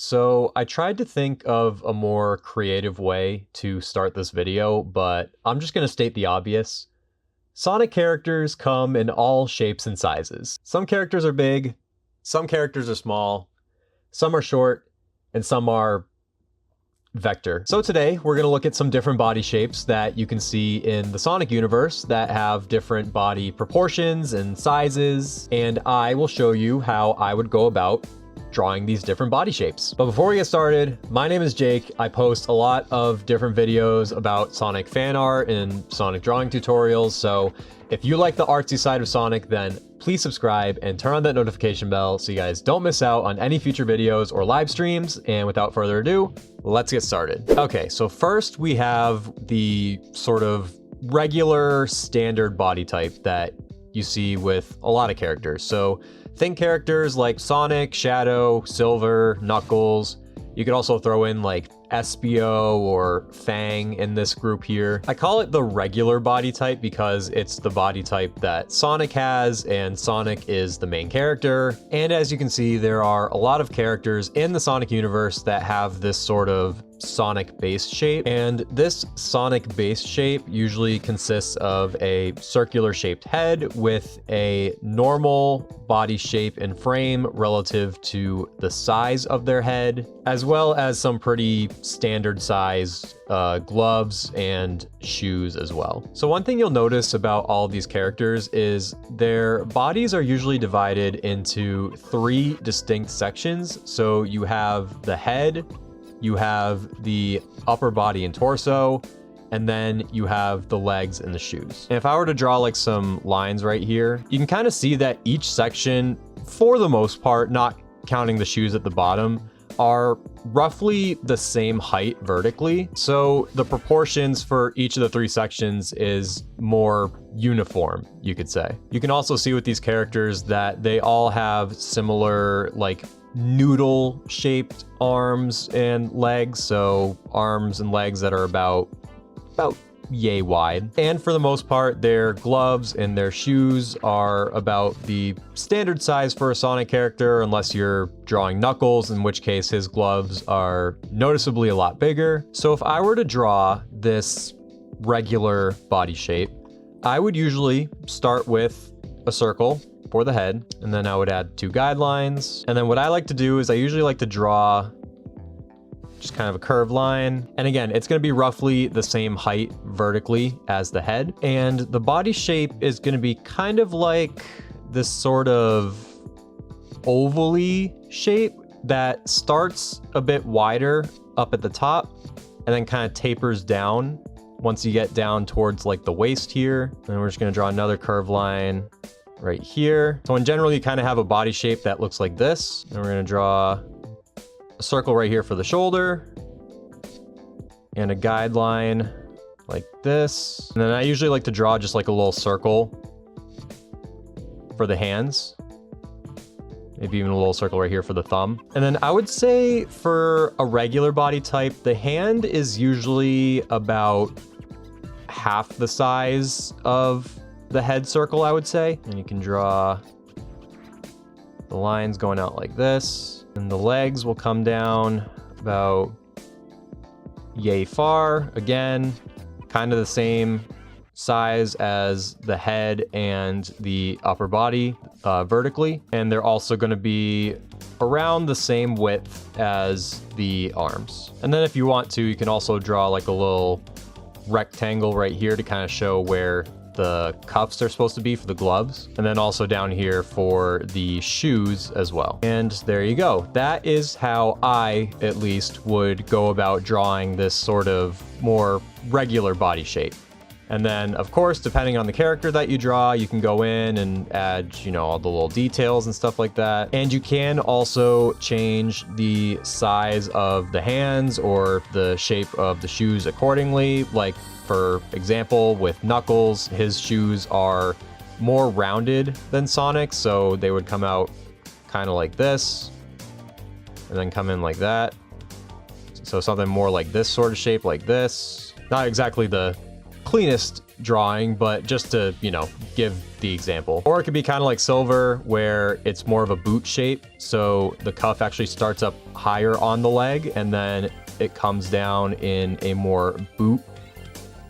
So I tried to think of a more creative way to start this video, but I'm just going to state the obvious. Sonic characters come in all shapes and sizes. Some characters are big, some characters are small, some are short, and some are vector. So today we're going to look at some different body shapes that you can see in the Sonic universe that have different body proportions and sizes, and I will show you how I would go about drawing these different body shapes. But before we get started, my name is Jake. I post a lot of different videos about Sonic fan art and Sonic drawing tutorials. So if you like the artsy side of Sonic, then please subscribe and turn on that notification bell so you guys don't miss out on any future videos or live streams. And without further ado, let's get started. Okay, so first we have the sort of regular standard body type that you see with a lot of characters. So think characters like Sonic, Shadow, Silver, Knuckles. You could also throw in like Espio or Fang in this group here. I call it the regular body type because it's the body type that Sonic has, and Sonic is the main character. And as you can see, there are a lot of characters in the Sonic universe that have this sort of Sonic base shape, and this Sonic base shape usually consists of a circular shaped head with a normal body shape and frame relative to the size of their head, as well as some pretty standard size gloves and shoes as well. So one thing you'll notice about all of these characters is their bodies are usually divided into three distinct sections. So you have the head, you have the upper body and torso, and then you have the legs and the shoes. And if I were to draw like some lines right here, you can kind of see that each section, for the most part, not counting the shoes at the bottom, are roughly the same height vertically. So the proportions for each of the three sections is more uniform, you could say. You can also see with these characters that they all have similar like noodle shaped arms and legs. So arms and legs that are about yay wide. And for the most part, their gloves and their shoes are about the standard size for a Sonic character, unless you're drawing Knuckles, in which case his gloves are noticeably a lot bigger. So if I were to draw this regular body shape, I would usually start with a circle for the head, and then I would add two guidelines. And then what I like to do is I usually like to draw just kind of a curved line. And again, it's going to be roughly the same height vertically as the head. And the body shape is going to be kind of like this sort of ovally shape that starts a bit wider up at the top and then kind of tapers down once you get down towards like the waist here. And then we're just going to draw another curved line right here. So in general, you kind of have a body shape that looks like this. And we're going to draw a circle right here for the shoulder and a guideline like this. And then I usually like to draw just like a little circle for the hands, maybe even a little circle right here for the thumb. And then I would say for a regular body type, the hand is usually about half the size of the head circle, I would say. And you can draw the lines going out like this. And the legs will come down about yay far. Again, kind of the same size as the head and the upper body vertically. And they're also going to be around the same width as the arms. And then if you want to, you can also draw like a little rectangle right here to kind of show where the cuffs are supposed to be for the gloves, and then also down here for the shoes as well. And there you go. That is how I, at least, would go about drawing this sort of more regular body shape. And then, of course, depending on the character that you draw, you can go in and add, you know, all the little details and stuff like that. And you can also change the size of the hands or the shape of the shoes accordingly. Like, for example, with Knuckles, his shoes are more rounded than Sonic, so they would come out kind of like this, and then come in like that. So something more like this sort of shape, like this. Not exactly the cleanest drawing, but just to, you know, give the example. Or it could be kind of like Silver, where it's more of a boot shape. So the cuff actually starts up higher on the leg and then it comes down in a more boot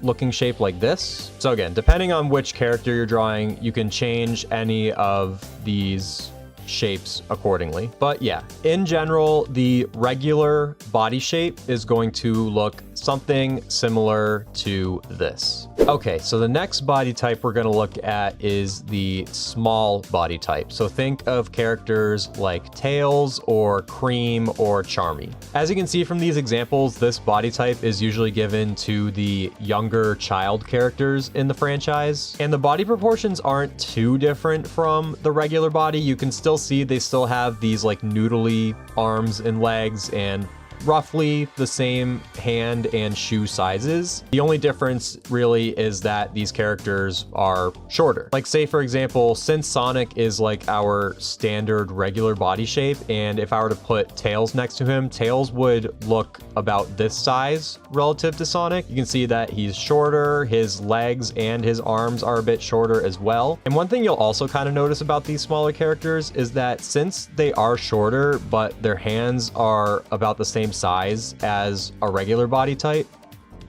looking shape like this. So again, depending on which character you're drawing, you can change any of these shapes accordingly. But yeah, in general, the regular body shape is going to look something similar to this. Okay, so the next body type we're going to look at is the small body type. So think of characters like Tails or Cream or Charmy. As you can see from these examples, this body type is usually given to the younger child characters in the franchise. And the body proportions aren't too different from the regular body. You can still see they still have these like noodly arms and legs and roughly the same hand and shoe sizes. The only difference really is that these characters are shorter. Like say for example, since Sonic is like our standard regular body shape, and if I were to put Tails next to him, Tails would look about this size relative to Sonic. You can see that he's shorter, his legs and his arms are a bit shorter as well. And one thing you'll also kind of notice about these smaller characters is that since they are shorter, but their hands are about the same size as a regular body type,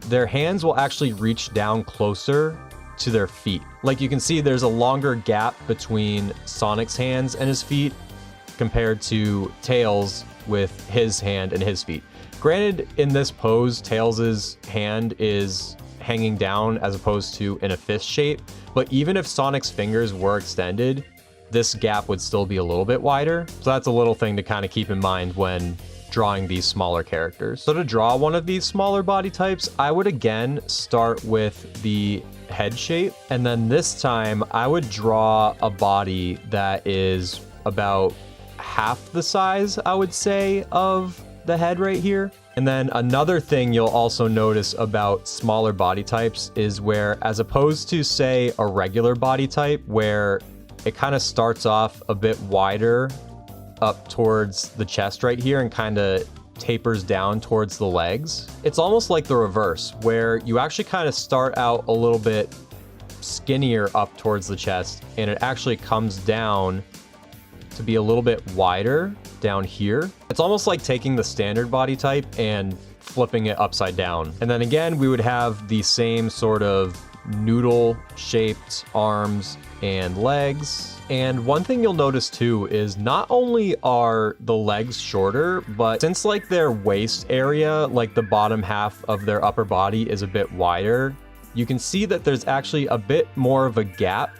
their hands will actually reach down closer to their feet. Like you can see there's a longer gap between Sonic's hands and his feet compared to Tails with his hand and his feet. Granted, in this pose, Tails's hand is hanging down as opposed to in a fist shape, but even if Sonic's fingers were extended, this gap would still be a little bit wider. So that's a little thing to kind of keep in mind when drawing these smaller characters. So to draw one of these smaller body types, I would again start with the head shape, and then this time I would draw a body that is about half the size, I would say, of the head right here. And then another thing you'll also notice about smaller body types is where, as opposed to say a regular body type where it kind of starts off a bit wider up towards the chest right here and kind of tapers down towards the legs, it's almost like the reverse, where you actually kind of start out a little bit skinnier up towards the chest and it actually comes down to be a little bit wider down here. It's almost like taking the standard body type and flipping it upside down. And then again, we would have the same sort of noodle shaped arms and legs. And one thing you'll notice too is not only are the legs shorter, but since like their waist area, like the bottom half of their upper body is a bit wider, you can see that there's actually a bit more of a gap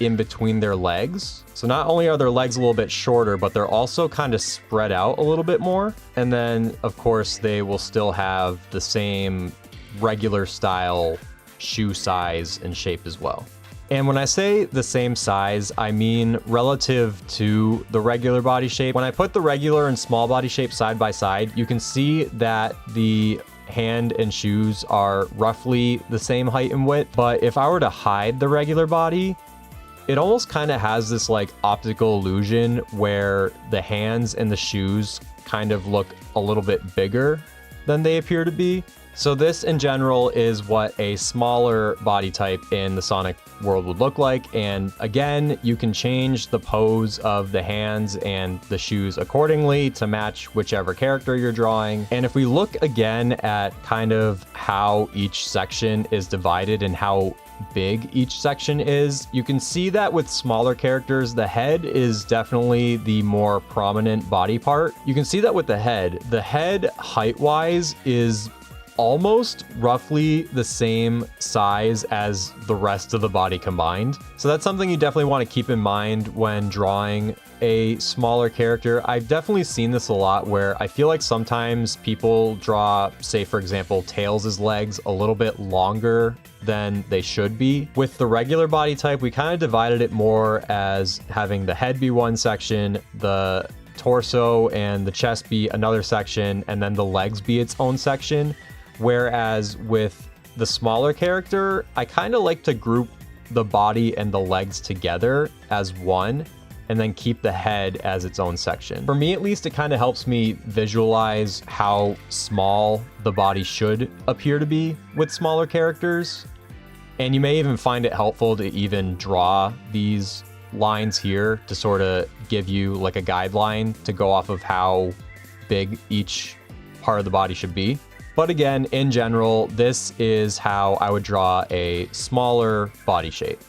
in between their legs. So not only are their legs a little bit shorter, but they're also kind of spread out a little bit more. And then of course they will still have the same regular style shoe size and shape as well. And when I say the same size, I mean relative to the regular body shape. When I put the regular and small body shape side by side, you can see that the hand and shoes are roughly the same height and width. But if I were to hide the regular body, it almost kind of has this like optical illusion where the hands and the shoes kind of look a little bit bigger than they appear to be. So this in general is what a smaller body type in the Sonic world would look like. And again, you can change the pose of the hands and the shoes accordingly to match whichever character you're drawing. And if we look again at kind of how each section is divided and how big each section is, you can see that with smaller characters, the head is definitely the more prominent body part. You can see that with the head height-wise is almost roughly the same size as the rest of the body combined. So that's something you definitely want to keep in mind when drawing a smaller character. I've definitely seen this a lot where I feel like sometimes people draw, say for example, Tails' legs a little bit longer than they should be. With the regular body type, we kind of divided it more as having the head be one section, the torso and the chest be another section, and then the legs be its own section. Whereas with the smaller character, I kind of like to group the body and the legs together as one and then keep the head as its own section. For me, at least, it kind of helps me visualize how small the body should appear to be with smaller characters. And you may even find it helpful to even draw these lines here to sort of give you like a guideline to go off of how big each part of the body should be. But again, in general, this is how I would draw a smaller body shape.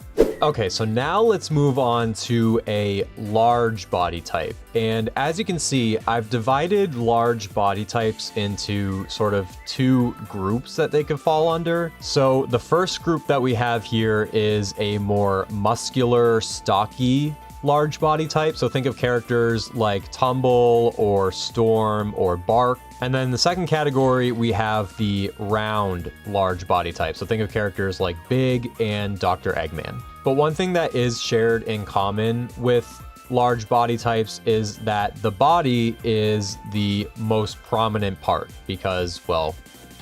Okay, so now let's move on to a large body type. And as you can see, I've divided large body types into sort of two groups that they could fall under. So the first group that we have here is a more muscular, stocky large body type. So think of characters like Tumble or Storm or Bark. And then the second category, we have the round large body type. So think of characters like Big and Dr. Eggman. But one thing that is shared in common with large body types is that the body is the most prominent part because, well,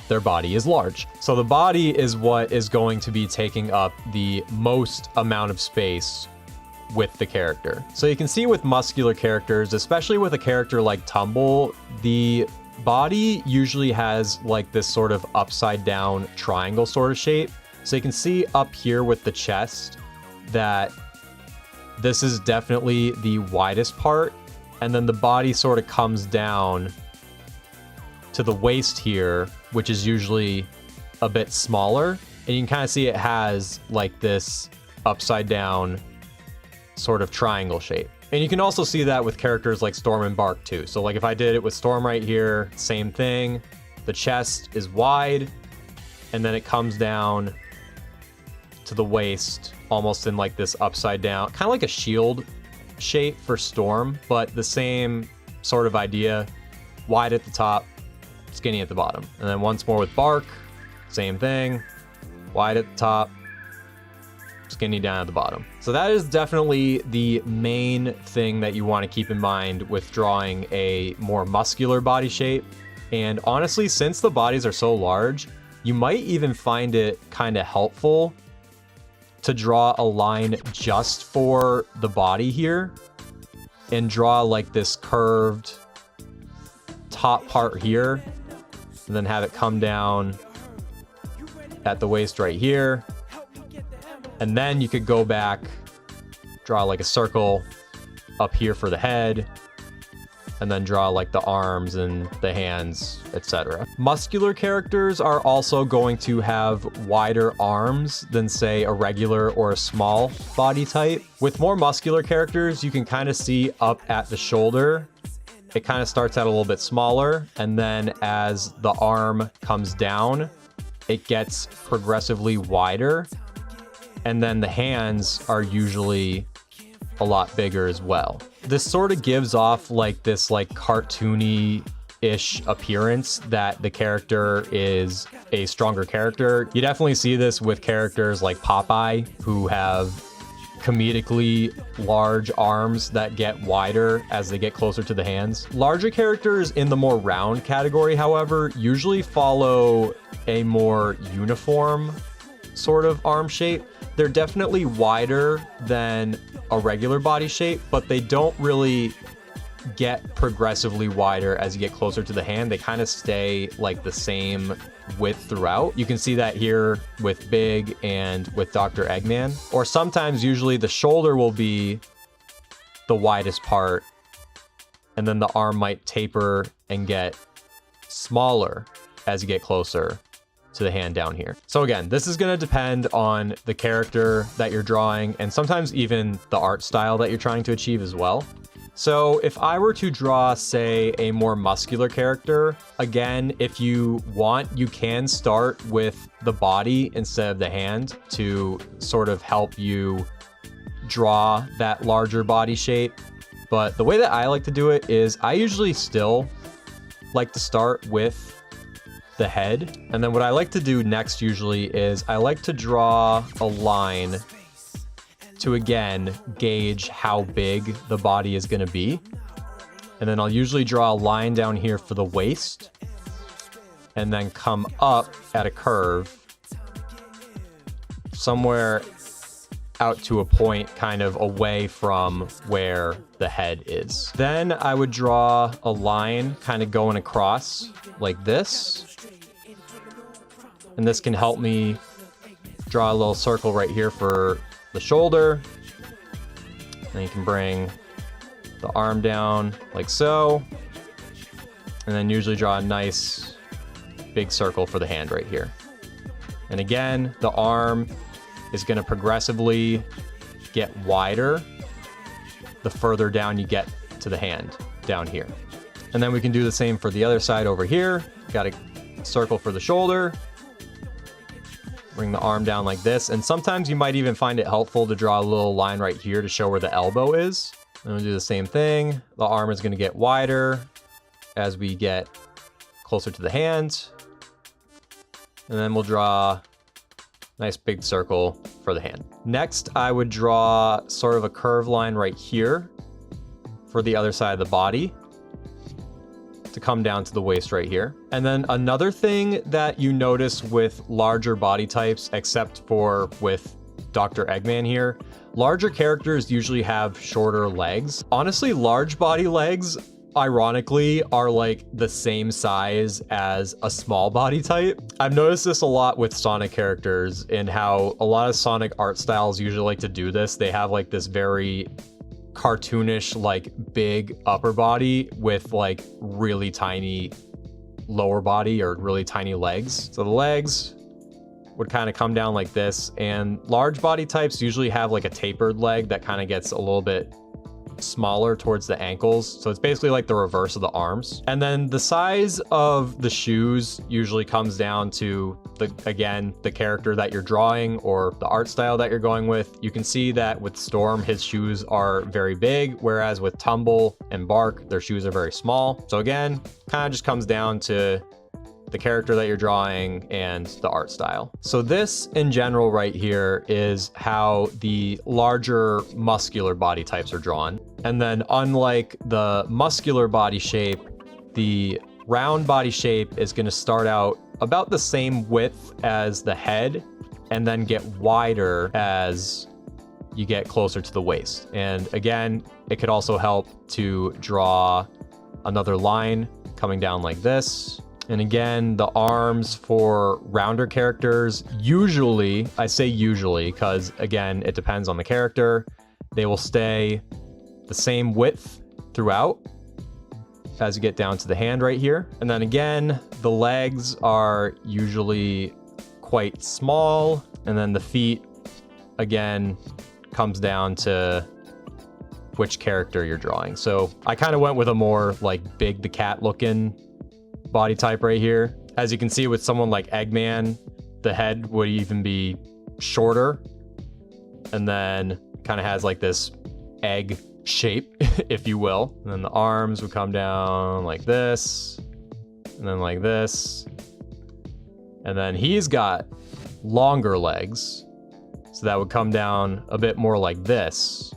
their body is large. So the body is what is going to be taking up the most amount of space with the character. So you can see with muscular characters, especially with a character like Tumble, the body usually has like this sort of upside down triangle sort of shape. So you can see up here with the chest that this is definitely the widest part, and then the body sort of comes down to the waist here, which is usually a bit smaller, and you can kind of see it has like this upside down sort of triangle shape. And you can also see that with characters like Storm and Bark too. So like if I did it with Storm right here, same thing. The chest is wide, and then it comes down to the waist, almost in like this upside down, kind of like a shield shape for Storm, but the same sort of idea, wide at the top, skinny at the bottom. And then once more with Bark, same thing, wide at the top, skinny down at the bottom. So that is definitely the main thing that you want to keep in mind with drawing a more muscular body shape. And honestly, since the bodies are so large, you might even find it kind of helpful to draw a line just for the body here and draw like this curved top part here, and then have it come down at the waist right here. And then you could go back, draw like a circle up here for the head, and then draw like the arms and the hands, etc. Muscular characters are also going to have wider arms than say a regular or a small body type. With more muscular characters, you can kind of see up at the shoulder, it kind of starts out a little bit smaller, and then as the arm comes down, it gets progressively wider. And then the hands are usually a lot bigger as well. This sort of gives off like this like cartoony-ish appearance that the character is a stronger character. You definitely see this with characters like Popeye, who have comedically large arms that get wider as they get closer to the hands. Larger characters in the more round category, however, usually follow a more uniform sort of arm shape. They're definitely wider than a regular body shape, but they don't really get progressively wider as you get closer to the hand. They kind of stay like the same width throughout. You can see that here with Big and with Dr. Eggman. Or sometimes usually the shoulder will be the widest part, and then the arm might taper and get smaller as you get closer to the hand down here. So again, this is going to depend on the character that you're drawing, and sometimes even the art style that you're trying to achieve as well. So if I were to draw, say, a more muscular character, again, if you want, you can start with the body instead of the hand to sort of help you draw that larger body shape. But the way that I like to do it is I usually still like to start with the head. And then what I like to do next usually is I like to draw a line to again gauge how big the body is going to be. And then I'll usually draw a line down here for the waist and then come up at a curve somewhere out to a point kind of away from where the head is. Then I would draw a line kind of going across like this. And this can help me draw a little circle right here for the shoulder. Then you can bring the arm down like so. And then usually draw a nice big circle for the hand right here. And again, the arm is going to progressively get wider the further down you get to the hand down here. And then we can do the same for the other side over here. Got a circle for the shoulder. Bring the arm down like this. And sometimes you might even find it helpful to draw a little line right here to show where the elbow is. And we'll do the same thing. The arm is going to get wider as we get closer to the hand. And then we'll draw a nice big circle for the hand. Next, I would draw sort of a curved line right here for the other side of the body to come down to the waist right here. And then another thing that you notice with larger body types, except for with Dr. Eggman here, larger characters usually have shorter legs. Honestly, large body legs, ironically, are like the same size as a small body type. I've noticed this a lot with Sonic characters and how a lot of Sonic art styles usually like to do this. They have like this very cartoonish, like big upper body with like really tiny lower body or really tiny legs. So the legs would kind of come down like this, and large body types usually have like a tapered leg that kind of gets a little bit smaller towards the ankles. So it's basically like the reverse of the arms. And then the size of the shoes usually comes down to the character that you're drawing or the art style that you're going with. You can see that with Storm, his shoes are very big, whereas with Tumble and Bark, their shoes are very small. So again, kind of just comes down to the character that you're drawing and the art style. So this in general right here is how the larger muscular body types are drawn. And then unlike the muscular body shape, the round body shape is going to start out about the same width as the head and then get wider as you get closer to the waist. And again, it could also help to draw another line coming down like this. And again, the arms for rounder characters, usually, I say usually, because again, it depends on the character, they will stay the same width throughout as you get down to the hand right here. And then again, the legs are usually quite small. And then the feet, again, comes down to which character you're drawing. So I kind of went with a more like Big the Cat looking body type right here. As you can see with someone like Eggman, the head would even be shorter and then kind of has like this egg shape, if you will. And then the arms would come down like this and then like this. And then he's got longer legs, so that would come down a bit more like this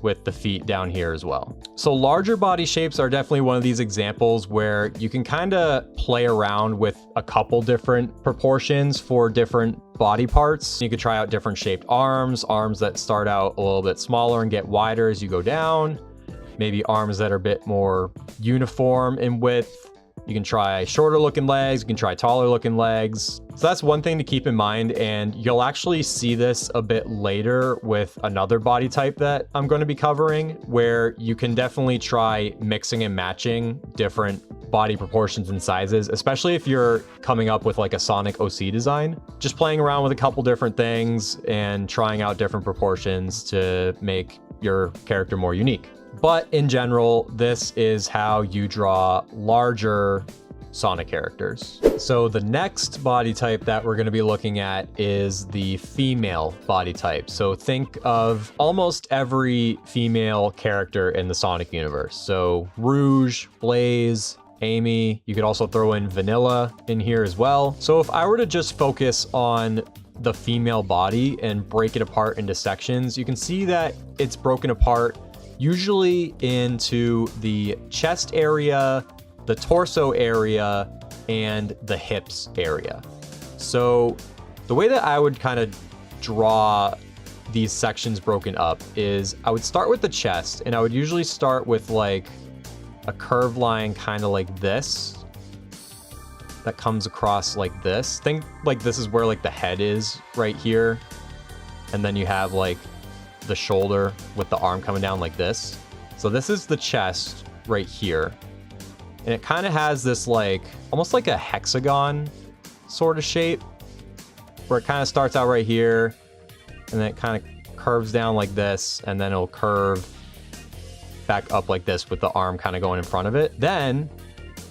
with the feet down here as well. So larger body shapes are definitely one of these examples where you can kind of play around with a couple different proportions for different body parts. You could try out different shaped arms that start out a little bit smaller and get wider as you go down. Maybe arms that are a bit more uniform in width. You can try shorter looking legs, you can try taller looking legs. So that's one thing to keep in mind, and you'll actually see this a bit later with another body type that I'm going to be covering, where you can definitely try mixing and matching different body proportions and sizes, especially if you're coming up with like a Sonic OC design. Just playing around with a couple different things and trying out different proportions to make your character more unique. But in general, this is how you draw larger Sonic characters. So the next body type that we're going to be looking at is the female body type. So think of almost every female character in the Sonic universe. So Rouge, Blaze, Amy, you could also throw in Vanilla in here as well. So if I were to just focus on the female body and break it apart into sections, you can see that it's broken apart usually into the chest area, the torso area, and the hips area. So the way that I would kind of draw these sections broken up is I would start with the chest, and I would usually start with like a curved line kind of like this. that comes across like this. Think like this is where like the head is right here. And then you have like the shoulder with the arm coming down like this. So this is the chest right here. And it kind of has this like, almost like a hexagon sort of shape, where it kind of starts out right here and then it kind of curves down like this, and then it'll curve back up like this with the arm kind of going in front of it. Then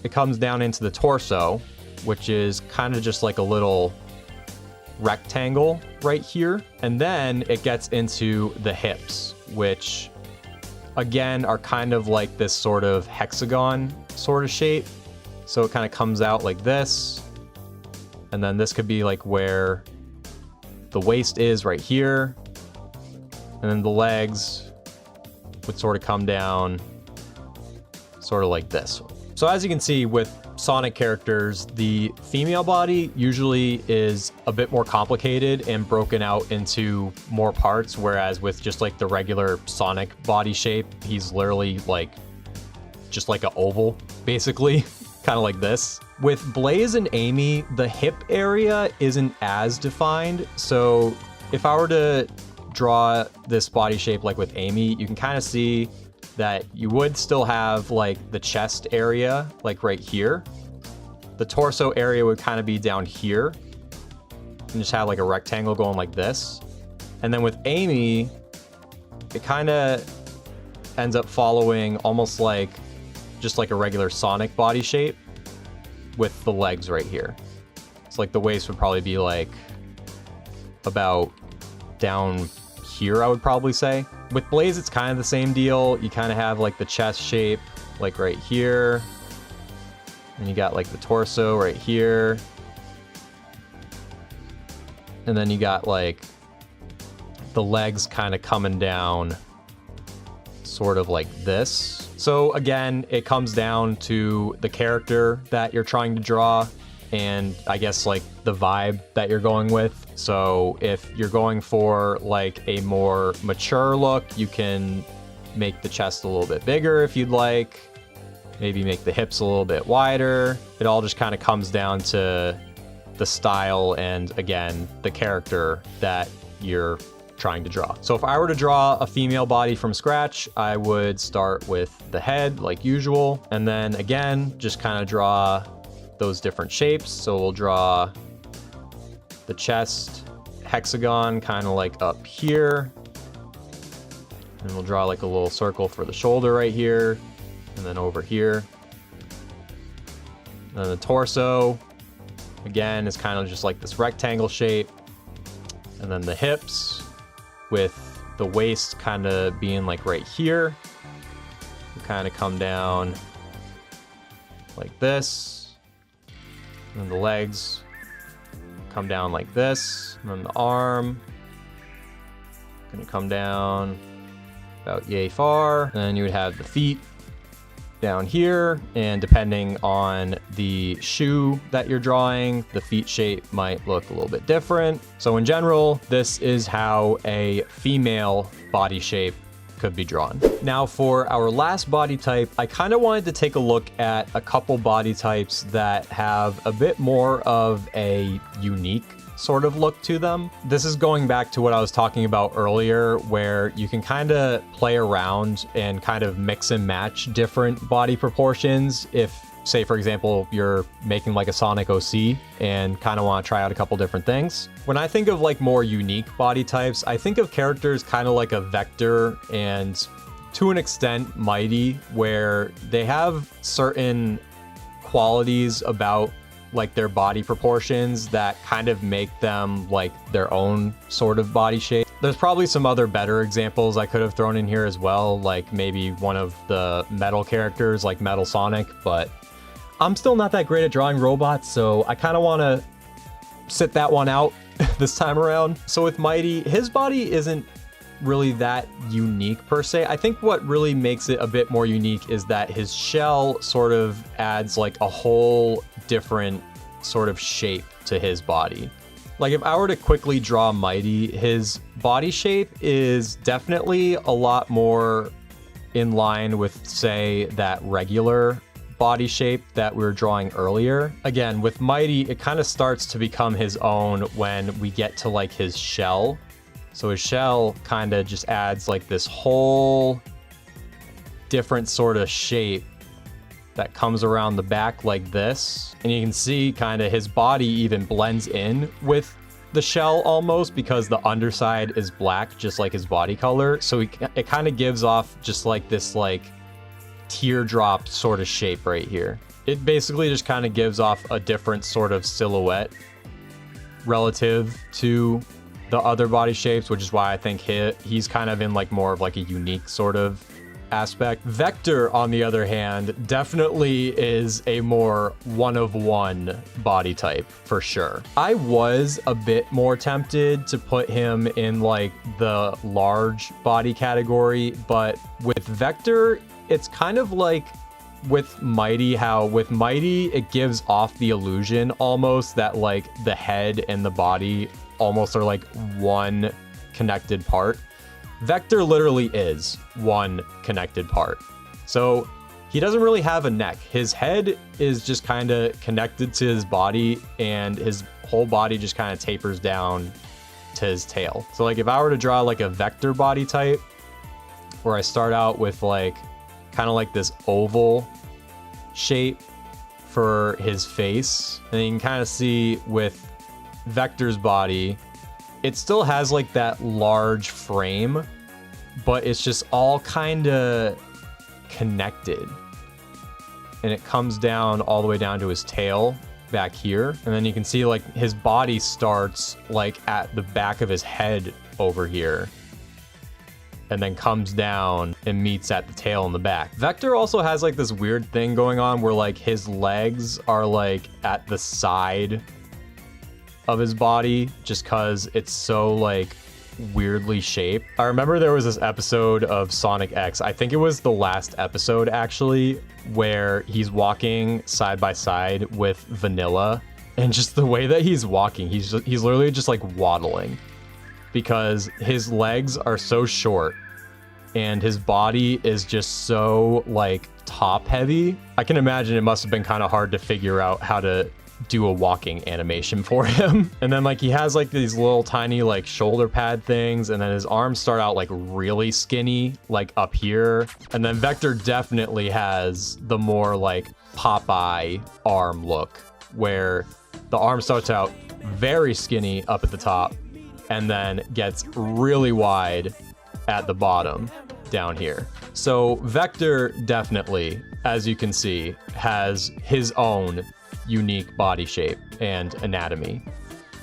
it comes down into the torso, which is kind of just like a little rectangle right here. And then it gets into the hips, which again are kind of like this sort of hexagon sort of shape. So it kind of comes out like this. And then this could be like where the waist is right here. And then the legs would sort of come down sort of like this. So as you can see with Sonic characters, the female body usually is a bit more complicated and broken out into more parts, whereas with just like the regular Sonic body shape, he's literally like just like an oval, basically, kind of like this. With Blaze and Amy, the hip area isn't as defined. So if I were to draw this body shape like with Amy, you can kind of see that you would still have like the chest area like right here. The torso area would kind of be down here and just have like a rectangle going like this. And then with Amy, it kind of ends up following almost like just like a regular Sonic body shape with the legs right here. It's like the waist would probably be like about down here, I would probably say. With Blaze, it's kind of the same deal. You kind of have like the chest shape like right here. And you got like the torso right here. And then you got like the legs kind of coming down sort of like this. So again, it comes down to the character that you're trying to draw and I guess like the vibe that you're going with. So if you're going for like a more mature look, you can make the chest a little bit bigger if you'd like. Maybe make the hips a little bit wider. It all just kind of comes down to the style and again, the character that you're trying to draw. So if I were to draw a female body from scratch, I would start with the head like usual. And then again, just kind of draw those different shapes. So we'll draw the chest hexagon kind of like up here. And we'll draw like a little circle for the shoulder right here. And then over here. And then the torso, again, is kind of just like this rectangle shape. And then the hips with the waist kind of being like right here. You kind of come down like this. And then the legs come down like this. And then the arm gonna come down about yay far. And then you would have the feet down here, and depending on the shoe that you're drawing, the feet shape might look a little bit different. So in general, this is how a female body shape could be drawn. Now for our last body type, I kind of wanted to take a look at a couple body types that have a bit more of a unique sort of look to them. This is going back to what I was talking about earlier, where you can kind of play around and kind of mix and match different body proportions. If, say, for example, you're making like a Sonic OC and kind of want to try out a couple different things. When I think of like more unique body types, I think of characters kind of like a Vector and to an extent Mighty, where they have certain qualities about like their body proportions that kind of make them like their own sort of body shape. There's probably some other better examples I could have thrown in here as well, like maybe one of the Metal characters like Metal Sonic, but I'm still not that great at drawing robots, so I kind of want to sit that one out this time around. So with Mighty, his body isn't really that unique per se. I think what really makes it a bit more unique is that his shell sort of adds like a whole different sort of shape to his body. Like if I were to quickly draw Mighty, his body shape is definitely a lot more in line with, say, that regular body shape that we were drawing earlier. Again, with Mighty, it kind of starts to become his own when we get to like his shell. So his shell kind of just adds like this whole different sort of shape that comes around the back like this. And you can see kind of his body even blends in with the shell almost, because the underside is black, just like his body color. So it kind of gives off just like this like teardrop sort of shape right here. It basically just kind of gives off a different sort of silhouette relative to the other body shapes, which is why I think he's kind of in like more of like a unique sort of aspect. Vector, on the other hand, definitely is a more one-of-one body type for sure. I was a bit more tempted to put him in like the large body category, but with Vector, it's kind of like with Mighty, how with Mighty, it gives off the illusion almost that like the head and the body almost are like one connected part. Vector literally is one connected part. So he doesn't really have a neck. His head is just kind of connected to his body, and his whole body just kind of tapers down to his tail. So like if I were to draw like a Vector body type, where I start out with like kind of like this oval shape for his face, and you can kind of see with Vector's body, it still has like that large frame, but it's just all kind of connected. And it comes down all the way down to his tail back here. And then you can see like his body starts like at the back of his head over here, and then comes down and meets at the tail in the back. Vector also has like this weird thing going on where like his legs are like at the side of his body, just cause it's so like weirdly shaped. I remember there was this episode of Sonic X, I think it was the last episode actually, where he's walking side by side with Vanilla, and just the way that he's walking, he's literally just like waddling, because his legs are so short and his body is just so like top heavy. I can imagine it must have been kind of hard to figure out how to do a walking animation for him. And then like he has like these little tiny like shoulder pad things, and then his arms start out like really skinny like up here. And then Vector definitely has the more like Popeye arm look, where the arm starts out very skinny up at the top and then gets really wide at the bottom down here. So Vector definitely, as you can see, has his own unique body shape and anatomy.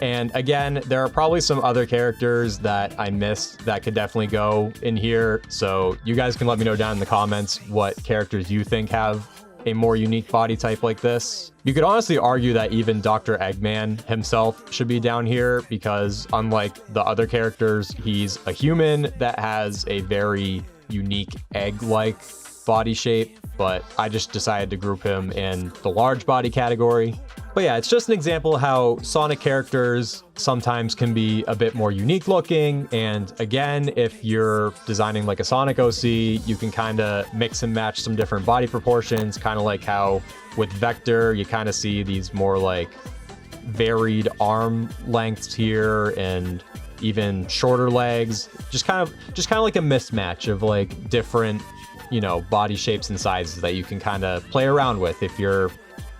And again, there are probably some other characters that I missed that could definitely go in here. So you guys can let me know down in the comments what characters you think have a more unique body type like this. You could honestly argue that even Dr. Eggman himself should be down here, because unlike the other characters, he's a human that has a very unique egg-like body shape, but I just decided to group him in the large body category. But yeah, it's just an example of how Sonic characters sometimes can be a bit more unique looking. And again, if you're designing like a Sonic OC, you can kind of mix and match some different body proportions, kind of like how with Vector, you kind of see these more like varied arm lengths here and even shorter legs, just kind of like a mismatch of like different, you know, body shapes and sizes that you can kind of play around with if you're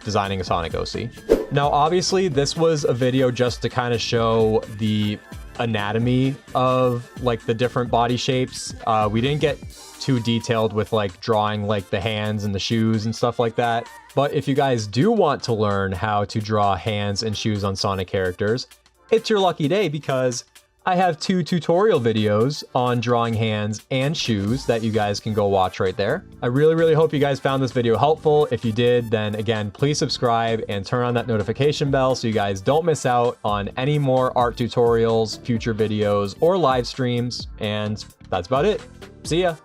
designing a Sonic OC. Now, obviously, this was a video just to kind of show the anatomy of like the different body shapes. We didn't get too detailed with like drawing like the hands and the shoes and stuff like that. But if you guys do want to learn how to draw hands and shoes on Sonic characters, it's your lucky day, because I have 2 tutorial videos on drawing hands and shoes that you guys can go watch right there. I really hope you guys found this video helpful. If you did, then again, please subscribe and turn on that notification bell so you guys don't miss out on any more art tutorials, future videos, or live streams. And that's about it. See ya.